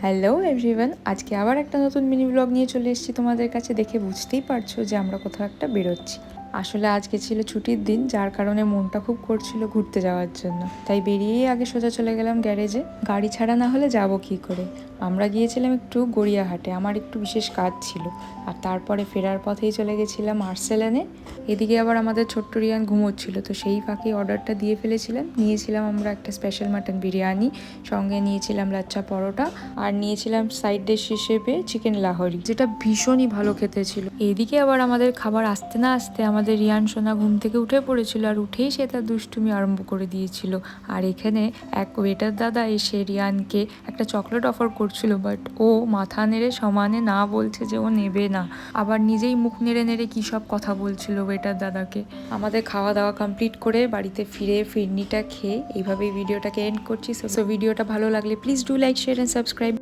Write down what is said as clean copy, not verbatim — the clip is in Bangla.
হ্যালো এভরিওয়ান, আজকে আবার একটা নতুন মিনি ব্লগ নিয়ে চলে এসেছি তোমাদের কাছে। দেখে বুঝতেই পারছো যে আমরা কোথাও একটা বেরোচ্ছি। আসলে আজকে ছিল ছুটির দিন, যার কারণে মনটা খুব করছিল ঘুরতে যাওয়ার জন্য। তাই বেরিয়েই আগে সোজা চলে গেলাম গ্যারেজে। গাড়ি ছাড়া না হলে যাব কি করে। আমরা গিয়েছিলাম একটু গড়িয়াহাটে, আমার একটু বিশেষ কাজ ছিল। আর তারপরে ফেরার পথেই চলে গেছিলাম আর্সেলানে। এদিকে আবার আমাদের ছোট্ট রিয়ান ঘুমোচ্ছিল, তো সেই ফাঁকে অর্ডারটা দিয়ে ফেলেছিলাম। নিয়েছিলাম আমরা একটা স্পেশাল মাটন বিরিয়ানি, সঙ্গে নিয়েছিলাম লাচ্চা পরোটা, আর নিয়েছিলাম সাইড ডিশ হিসেবে চিকেন লাহোরি, যেটা ভীষণই ভালো খেতে ছিল। এদিকে আবার আমাদের খাবার আসতে না আসতে আমাদের রিয়ান সোনা ঘুম থেকে উঠে পড়েছিল, আর উঠেই সে তার দুষ্টুমি আরম্ভ করে দিয়েছিল। আর এখানে এক ওয়েটার দাদা এসে রিয়ানকে একটা চকলেট অফার করছিল, বাট ও মাথা নেড়ে সমানে না বলছে যে ও নেবে না। আবার নিজেই মুখ নেড়ে নেড়ে কী সব কথা বলছিল ওয়েটার দাদাকে। আমাদের খাওয়া দাওয়া কমপ্লিট করে বাড়িতে ফিরে ফিরনিটা খেয়ে এইভাবেই ভিডিওটাকে এন্ড করছি। সো ভিডিওটা ভালো লাগলে please do like, share and subscribe.